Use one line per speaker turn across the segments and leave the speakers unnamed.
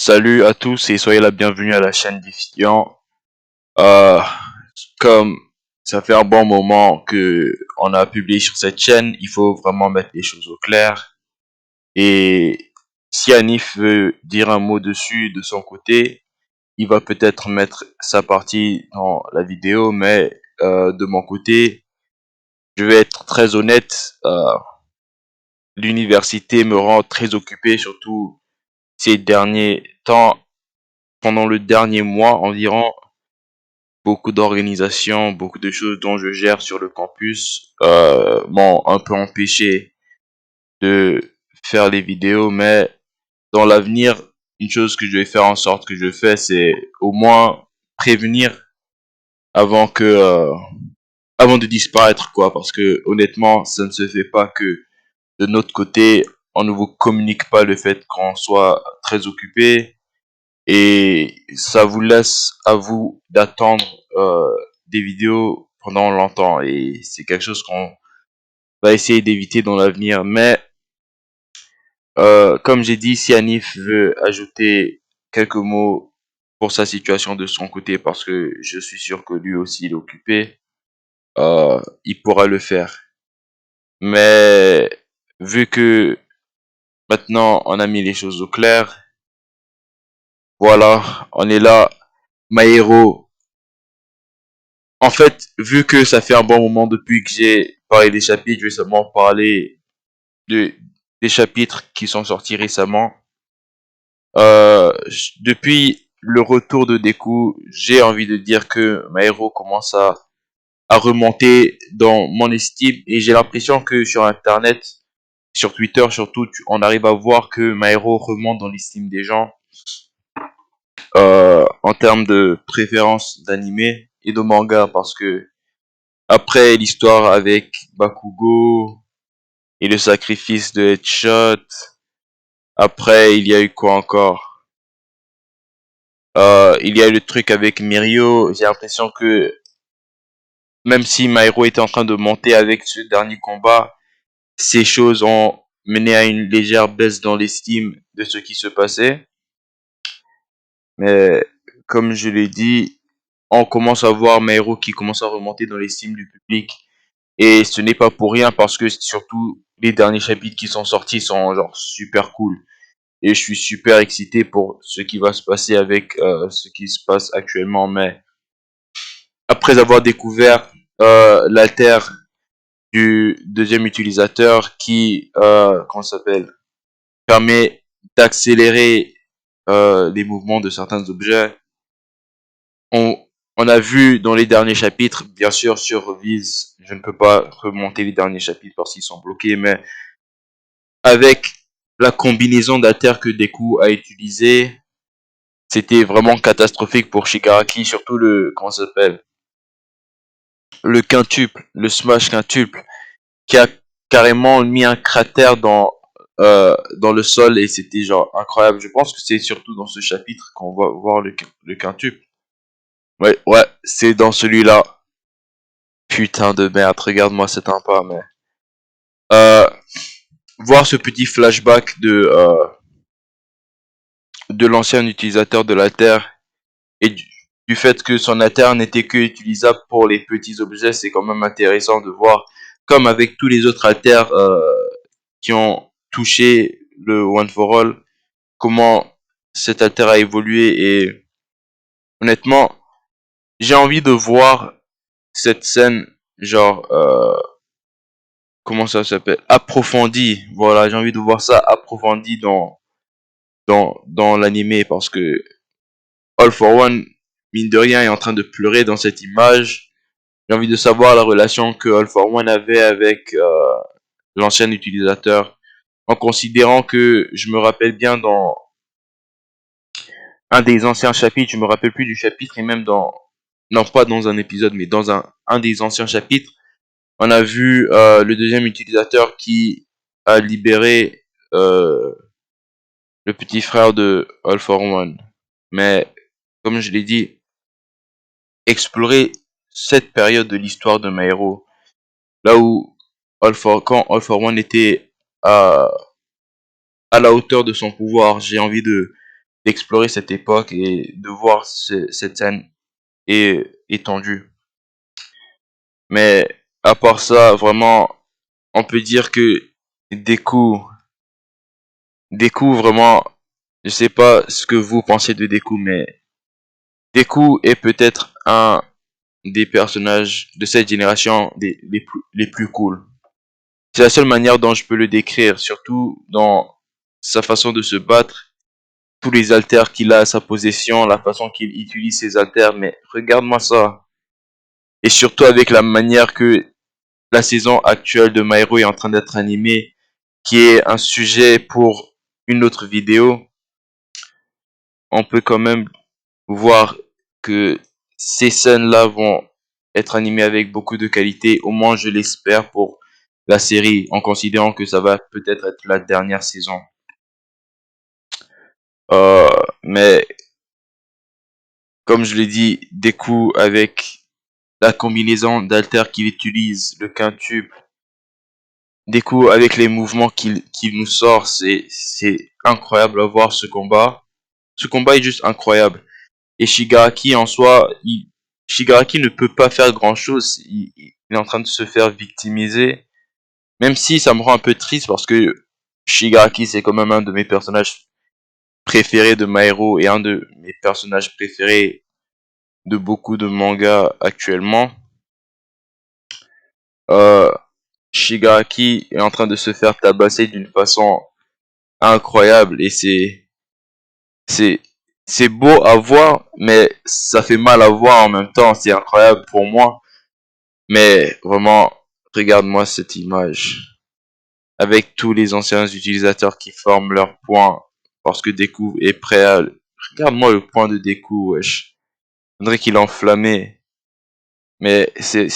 Salut à tous et soyez la bienvenue à la chaîne Diffidian. Euh, Comme ça fait un bon moment que on a publié sur cette chaîne, il faut vraiment mettre les choses au clair. Et si Anif veut dire un mot dessus de son côté, il va peut-être mettre sa partie dans la vidéo, mais de mon côté, je vais être très honnête, l'université me rend très occupé, surtout ces derniers temps, pendant le dernier mois environ. Beaucoup d'organisations, beaucoup de choses dont je gère sur le campus m'ont un peu empêché de faire les vidéos, mais dans l'avenir, une chose que je vais faire en sorte que je fais, c'est au moins prévenir avant que avant de disparaître, quoi, parce que honnêtement, ça ne se fait pas que de notre côté, on ne vous communique pas le fait qu'on soit très occupé, et ça vous laisse à vous d'attendre des vidéos pendant longtemps, et c'est quelque chose qu'on va essayer d'éviter dans l'avenir. Mais comme j'ai dit, si Anif veut ajouter quelques mots pour sa situation de son côté, parce que je suis sûr que lui aussi il est occupé, il pourra le faire. Mais vu que maintenant on a mis les choses au clair, voilà, on est là. Maero, en fait, vu que ça fait un bon moment depuis que j'ai parlé des chapitres, je vais seulement parler de, des chapitres qui sont sortis récemment. Depuis le retour de Deku, j'ai envie de dire que my hero commence à remonter dans mon estime, et j'ai l'impression que sur Internet, sur Twitter surtout, on arrive à voir que my hero remonte dans l'estime des gens en termes de préférence d'animé et de manga, parce que après l'histoire avec Bakugo et le sacrifice de Headshot, après il y a eu quoi encore? Il y a eu le truc avec Mirio. J'ai l'impression que même si My Hero était en train de monter avec ce dernier combat, ces choses ont mené à une légère baisse dans l'estime de ce qui se passait. Mais comme je l'ai dit, on commence à voir My Hero qui commence à remonter dans l'estime du public. Et ce n'est pas pour rien, parce que surtout les derniers chapitres qui sont sortis sont genre super cool. Et je suis super excité pour ce qui va se passer avec ce qui se passe actuellement. Mais après avoir découvert l'alter du deuxième utilisateur qui, comment ça s'appelle, permet d'accélérer les mouvements de certains objets, on, on a vu dans les derniers chapitres, bien sûr sur Viz, je ne peux pas remonter les derniers chapitres parce qu'ils sont bloqués, mais avec la combinaison d'alter que Deku a utilisé, c'était vraiment catastrophique pour Shigaraki, surtout le, comment ça s'appelle, le quintuple, le smash quintuple, qui a carrément mis un cratère dans le sol, et c'était genre incroyable. Je pense que c'est surtout dans ce chapitre qu'on va voir le quintuple. Ouais, ouais, c'est dans celui-là. Putain de merde, regarde-moi cet impact, mais... Euh, Voir ce petit flashback de l'ancien utilisateur de la Terre, et du fait que son Terre n'était que utilisable pour les petits objets, c'est quand même intéressant de voir, comme avec tous les autres alters qui ont touché le One for All, comment cet alter a évolué. Et honnêtement, j'ai envie de voir cette scène, genre, comment ça s'appelle, approfondie. Voilà, j'ai envie de voir ça approfondi dans l'animé, parce que All for One, mine de rien, est en train de pleurer dans cette image. J'ai envie de savoir la relation que All for One avait avec l'ancien utilisateur, en considérant que je me rappelle bien dans un des anciens chapitres, je me rappelle plus du chapitre, et même dans, non pas dans un épisode, mais dans un des anciens chapitres, on a vu le deuxième utilisateur qui a libéré le petit frère de All for One. Mais comme je l'ai dit, explorer cette période de l'histoire de My Hero, là où quand All for One était à, à la hauteur de son pouvoir, j'ai envie d'explorer cette époque et de voir cette scène étendue. Mais à part ça, vraiment, on peut dire que Deku, Deku vraiment, je sais pas ce que vous pensez de Deku, mais Deku est peut-être un des personnages de cette génération les plus cool. C'est la seule manière dont je peux le décrire, surtout dans sa façon de se battre, tous les haltères qu'il a à sa possession, la façon qu'il utilise ses haltères, mais regarde-moi ça. Et surtout avec la manière que la saison actuelle de My Hero est en train d'être animée, qui est un sujet pour une autre vidéo, on peut quand même voir que ces scènes-là vont être animées avec beaucoup de qualité, au moins je l'espère pour la série, en considérant que ça va peut-être être la dernière saison. Euh, mais comme je l'ai dit, Deku avec la combinaison d'alter qu'il utilise, le quintuple, Deku avec les mouvements qu'il nous sort, c'est incroyable à voir ce combat. Ce combat est juste incroyable. Et Shigaraki en soi, Shigaraki ne peut pas faire grand chose. Il est en train de se faire victimiser. Même si ça me rend un peu triste parce que Shigaraki c'est quand même un de mes personnages préférés de My Hero et un de mes personnages préférés de beaucoup de mangas actuellement. Euh, Shigaraki est en train de se faire tabasser d'une façon incroyable et c'est c'est beau à voir mais ça fait mal à voir en même temps, c'est incroyable pour moi. Mais vraiment, regarde-moi cette image. Avec tous les anciens utilisateurs qui forment leur point parce que Deku est prêt à... Regarde-moi le point de Deku, wesh. On dirait qu'il est enflammé. Mais c'est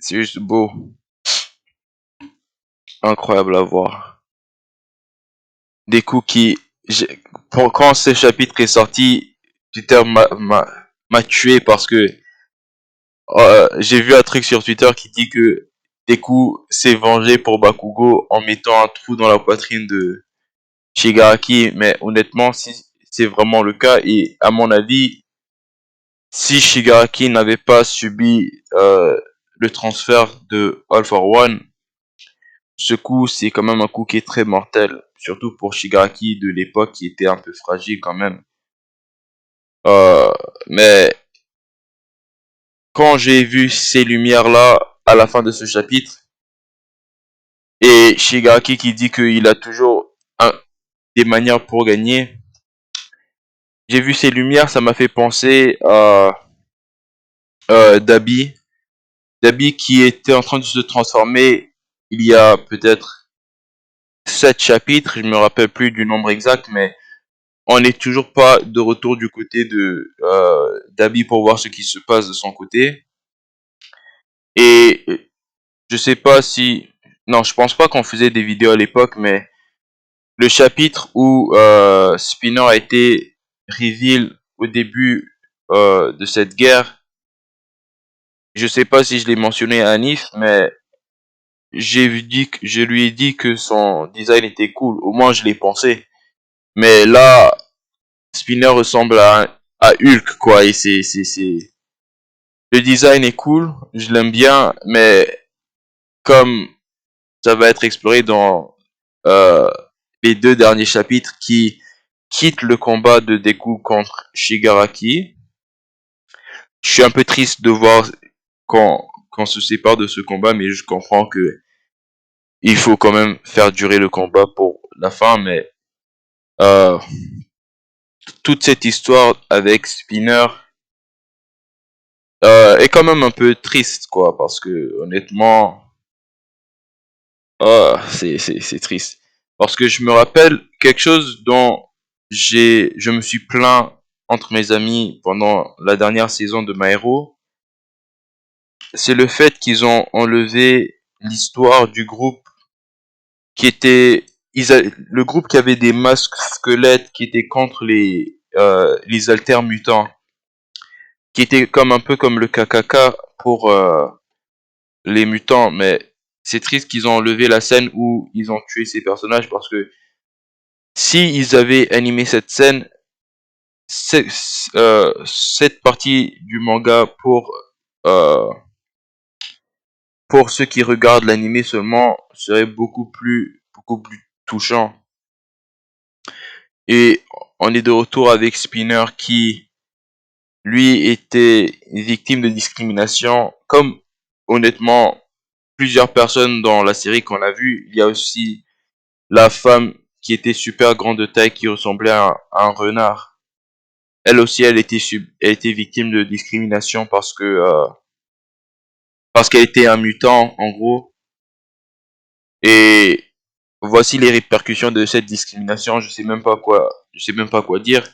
juste beau. Incroyable à voir. Deku qui... Quand ce chapitre est sorti, Twitter m'a tué parce que j'ai vu un truc sur Twitter qui dit que Deku s'est vengé pour Bakugo en mettant un trou dans la poitrine de Shigaraki, mais honnêtement, si c'est vraiment le cas, et à mon avis, si Shigaraki n'avait pas subi le transfert de All for One, ce coup, c'est quand même un coup qui est très mortel, surtout pour Shigaraki de l'époque qui était un peu fragile quand même. Euh, mais quand j'ai vu ces lumières-là à la fin de ce chapitre, et Shigaraki qui dit qu'il a toujours des manières pour gagner, j'ai vu ces lumières, ça m'a fait penser à Dabi. Dabi qui était en train de se transformer il y a peut-être 7 chapitres, je me rappelle plus du nombre exact, mais on n'est toujours pas de retour du côté de Dabi pour voir ce qui se passe de son côté. Et je sais pas si... Non, je pense pas qu'on faisait des vidéos à l'époque, mais le chapitre où Spinner a été reveal au début de cette guerre, je sais pas si je l'ai mentionné à Anif, mais je lui ai dit que son design était cool. Au moins, je l'ai pensé. Mais là, Spinner ressemble à Hulk, quoi. Et le design est cool. Je l'aime bien. Mais comme ça va être exploré dans euh, les 2 derniers chapitres qui quittent le combat de Deku contre Shigaraki, je suis un peu triste de voir qu'on se sépare de ce combat, mais je comprends que il faut quand même faire durer le combat pour la fin, mais euh, toute cette histoire avec Spinner est quand même un peu triste, quoi, parce que honnêtement, c'est triste. Parce que je me rappelle quelque chose dont je me suis plaint entre mes amis pendant la dernière saison de My Hero, c'est le fait qu'ils ont enlevé l'histoire du groupe qui était le groupe qui avait des masques squelettes qui étaient contre les alters mutants, qui était comme un peu comme le KKK pour les mutants, mais c'est triste qu'ils ont enlevé la scène où ils ont tué ces personnages parce que si ils avaient animé cette scène, cette partie du manga euh, pour ceux qui regardent l'anime seulement serait beaucoup plus touchant. Et on est de retour avec Spinner qui, lui, était victime de discrimination, comme honnêtement plusieurs personnes dans la série qu'on a vue. Il y a aussi la femme qui était super grande de taille qui ressemblait à un renard. Elle aussi, elle était victime de discrimination parce qu'elle était un mutant, en gros. Et voici les répercussions de cette discrimination. Je sais même pas quoi dire.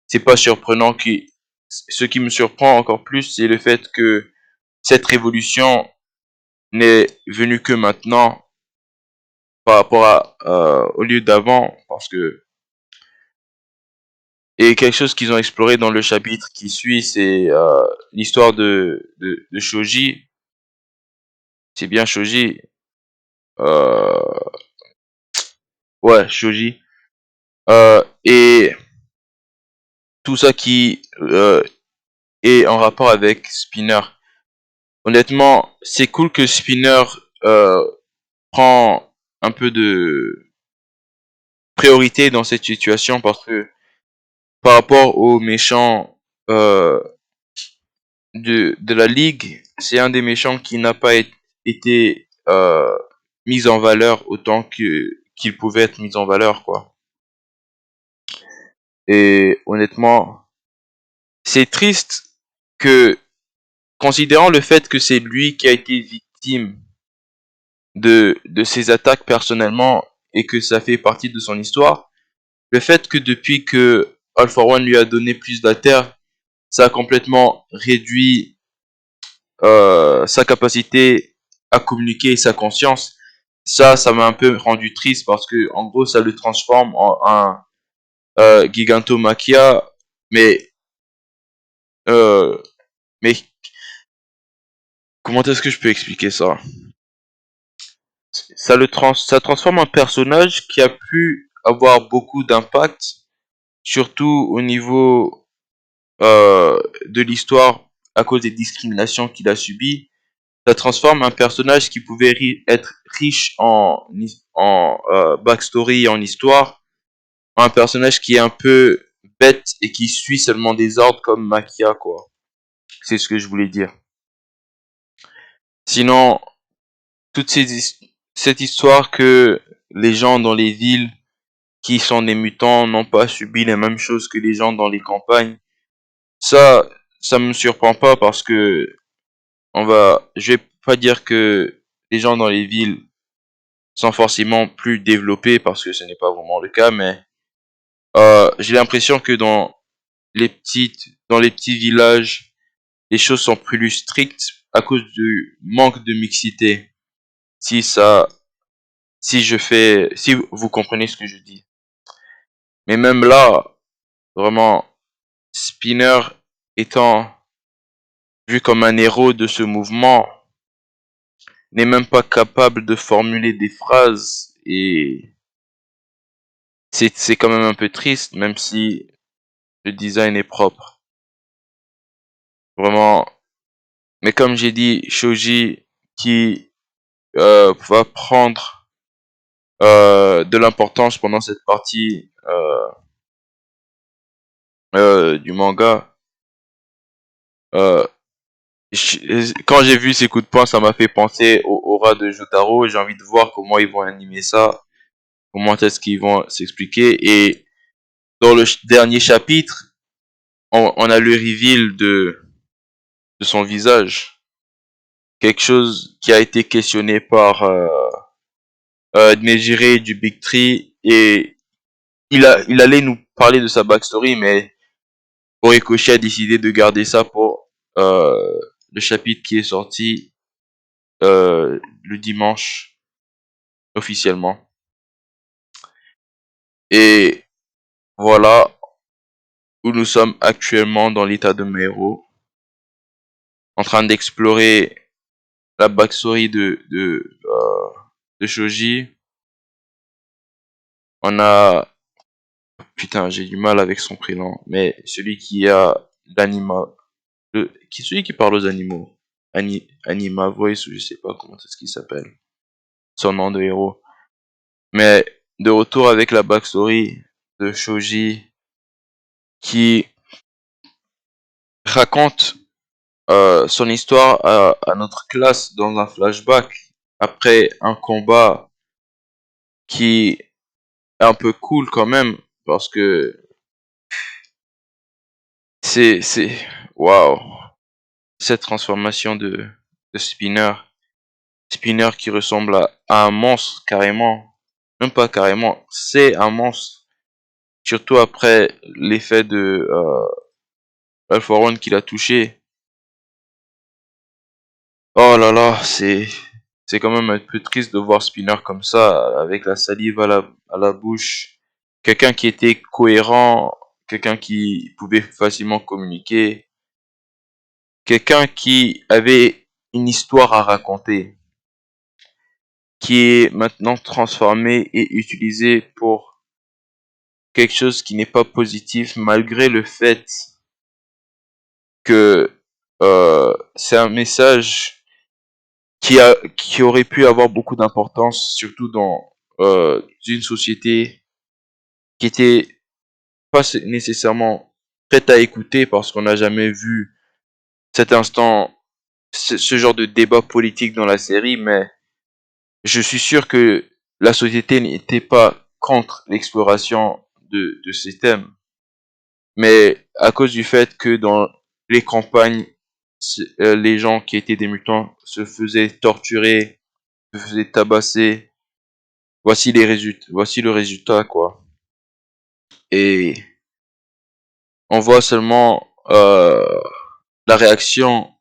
C'est pas surprenant ce qui me surprend encore plus, c'est le fait que cette révolution n'est venue que maintenant par rapport au lieu d'avant, parce que et quelque chose qu'ils ont exploré dans le chapitre qui suit, c'est l'histoire de Shoji. C'est bien Shoji. Euh, ouais, Shoji. Et tout ça qui est en rapport avec Spinner. Honnêtement, c'est cool que Spinner prend un peu de priorité dans cette situation parce que par rapport aux méchants euh, de la ligue, c'est un des méchants qui n'a pas été mis en valeur autant qu'il pouvait être mis en valeur, quoi. Et honnêtement, c'est triste que, considérant le fait que c'est lui qui a été victime de ses attaques personnellement et que ça fait partie de son histoire, le fait que depuis que All for One lui a donné plus de terre, ça a complètement réduit sa capacité à communiquer et sa conscience. Ça m'a un peu rendu triste parce que, en gros, ça le transforme en un Gigantomachia, mais, euh, mais comment est-ce que je peux expliquer ça? Ça transforme un personnage qui a pu avoir beaucoup d'impact, surtout au niveau de l'histoire à cause des discriminations qu'il a subies. Ça transforme un personnage qui pouvait être riche en backstory et en histoire en un personnage qui est un peu bête et qui suit seulement des ordres comme Makia, quoi. C'est ce que je voulais dire. Sinon, cette histoire que les gens dans les villes qui sont des mutants n'ont pas subi les mêmes choses que les gens dans les campagnes, ça, ça me surprend pas parce que je vais pas dire que les gens dans les villes sont forcément plus développés parce que ce n'est pas vraiment le cas, mais j'ai l'impression que dans les petits villages, les choses sont plus strictes à cause du manque de mixité. Si ça, si vous comprenez ce que je dis. Mais même là, vraiment, Spinner étant vu comme un héros de ce mouvement, n'est même pas capable de formuler des phrases et c'est quand même un peu triste, même si le design est propre. Vraiment. Mais comme j'ai dit, Shoji qui va prendre de l'importance pendant cette partie du manga. Euh, Quand j'ai vu ces coups de poing, ça m'a fait penser au aura de Jotaro. J'ai envie de voir comment ils vont animer ça, comment est-ce qu'ils vont s'expliquer. Et dans le dernier chapitre, on a le reveal de son visage. Quelque chose qui a été questionné par Nejire du Big Tree. Et il allait nous parler de sa backstory, mais Horikoshi a décidé de garder ça pour le chapitre qui est sorti le dimanche officiellement. Et voilà où nous sommes actuellement dans l'état de mes héros, en train d'explorer la backstory de Shoji. On a Putain, j'ai du mal avec son prénom. Mais celui qui a l'anima... celui qui parle aux animaux. Anima Voice, ou je sais pas comment c'est ce qu'il s'appelle. Son nom de héros. Mais de retour avec la backstory de Shoji qui raconte son histoire à notre classe dans un flashback après un combat qui est un peu cool quand même parce que c'est waouh, cette transformation de Spinner qui ressemble à un monstre carrément, même pas carrément, c'est un monstre, surtout après l'effet de Alpha One qu'il a touché. Oh là là, c'est quand même un peu triste de voir Spinner comme ça, avec la salive à la bouche. Quelqu'un qui était cohérent, quelqu'un qui pouvait facilement communiquer, quelqu'un qui avait une histoire à raconter, qui est maintenant transformé et utilisé pour quelque chose qui n'est pas positif, malgré le fait que c'est un message qui aurait pu avoir beaucoup d'importance, surtout dans une société qui était pas nécessairement prête à écouter parce qu'on n'a jamais vu cet instant, ce genre de débat politique dans la série, mais je suis sûr que la société n'était pas contre l'exploration de ces thèmes, mais à cause du fait que dans les campagnes, les gens qui étaient des mutants se faisaient torturer, se faisaient tabasser. Voici les résultats, voici le résultat, quoi. Et on voit seulement la réaction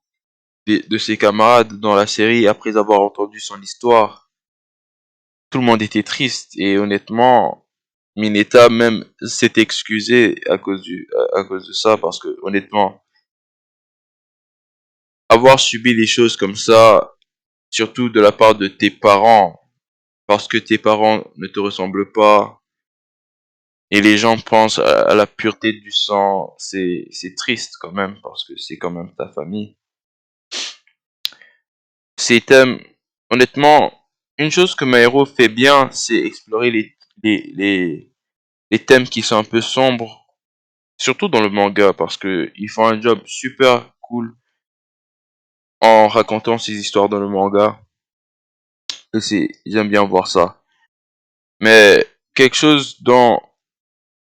de ses camarades dans la série après avoir entendu son histoire. Tout le monde était triste et honnêtement, Mineta même s'est excusé à cause de ça parce que honnêtement, avoir subi des choses comme ça, surtout de la part de tes parents, parce que tes parents ne te ressemblent pas, et les gens pensent à la pureté du sang, c'est triste quand même, parce que c'est quand même ta famille. Ces thèmes, honnêtement, une chose que Maero fait bien, c'est explorer les, les, les thèmes qui sont un peu sombres, surtout dans le manga, parce que ils font un job super cool en racontant ces histoires dans le manga, et j'aime bien voir ça. Mais quelque chose dont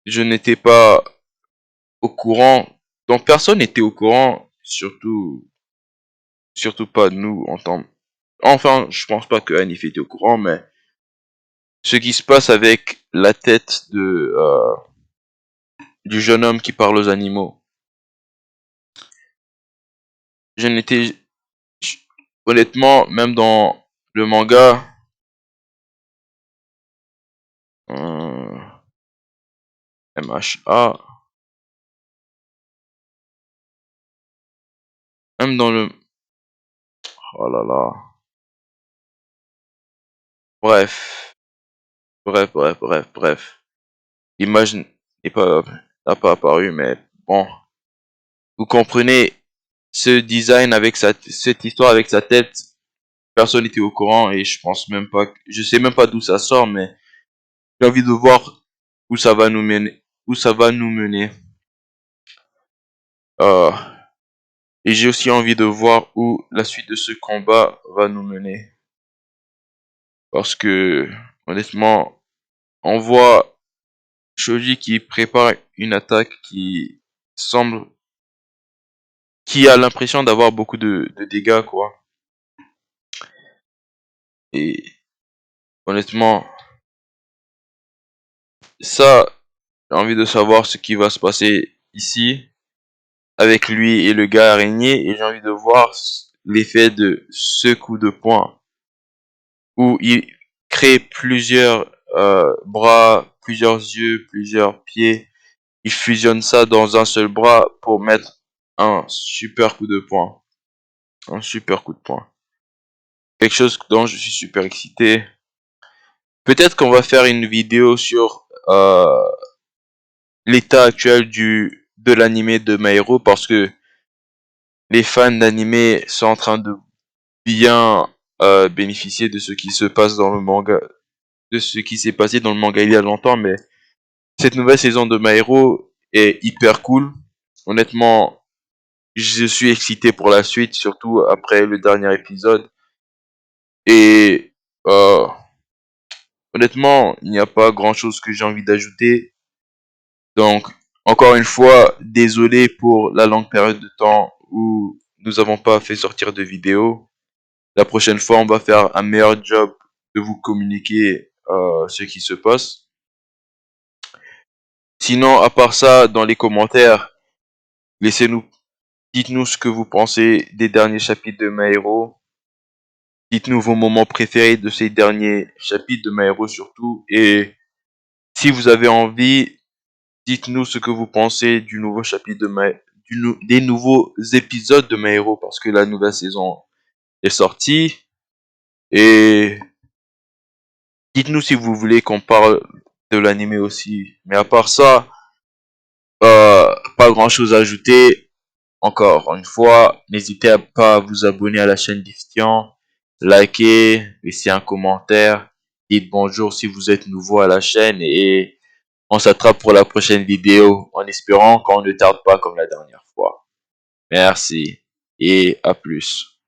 je n'étais pas au courant, dont personne n'était au courant, surtout pas nous en tant. Enfin, je pense pas que Anif était au courant, mais ce qui se passe avec la tête du jeune homme qui parle aux animaux. Je n'étais je- honnêtement, même dans le manga, MHA, même dans le, oh là là, bref, bref. L'image n'est pas, n'a pas apparu, mais bon, vous comprenez, ce design avec cette histoire avec sa tête, personne n'était au courant et je pense même pas, je sais même pas d'où ça sort, mais j'ai envie de voir où ça va nous mener, où ça va nous mener. Euh, et j'ai aussi envie de voir où la suite de ce combat va nous mener. Parce que, honnêtement, on voit Shoji qui prépare une attaque semble, qui a l'impression d'avoir beaucoup de dégâts, quoi. Et honnêtement, ça, j'ai envie de savoir ce qui va se passer ici avec lui et le gars araignée et j'ai envie de voir l'effet de ce coup de poing où il crée plusieurs bras, plusieurs yeux, plusieurs pieds. Il fusionne ça dans un seul bras pour mettre un super coup de poing. Un super coup de poing. Quelque chose dont je suis super excité. Peut-être qu'on va faire une vidéo sur l'état actuel de l'anime de My Hero parce que les fans d'anime sont en train de bien bénéficier de ce qui se passe dans le manga, de ce qui s'est passé dans le manga il y a longtemps, mais cette nouvelle saison de My Hero est hyper cool. Honnêtement, je suis excité pour la suite, surtout après le dernier épisode. Et euh, honnêtement, il n'y a pas grand-chose que j'ai envie d'ajouter. Donc, encore une fois, désolé pour la longue période de temps où nous n'avons pas fait sortir de vidéos. La prochaine fois, on va faire un meilleur job de vous communiquer ce qui se passe. Sinon, à part ça, dans les commentaires, laissez-nous, dites-nous ce que vous pensez des derniers chapitres de My Hero. Dites-nous vos moments préférés de ces derniers chapitres de My Hero surtout. Et si vous avez envie, dites-nous ce que vous pensez du nouveau chapitre de des nouveaux épisodes de My Hero parce que la nouvelle saison est sortie. Et dites-nous si vous voulez qu'on parle de l'anime aussi. Mais à part ça, pas grand chose à ajouter. Encore une fois, n'hésitez pas à vous abonner à la chaîne Giftian, likez, laissez un commentaire, dites bonjour si vous êtes nouveau à la chaîne et on s'attrape pour la prochaine vidéo en espérant qu'on ne tarde pas comme la dernière fois. Merci et à plus.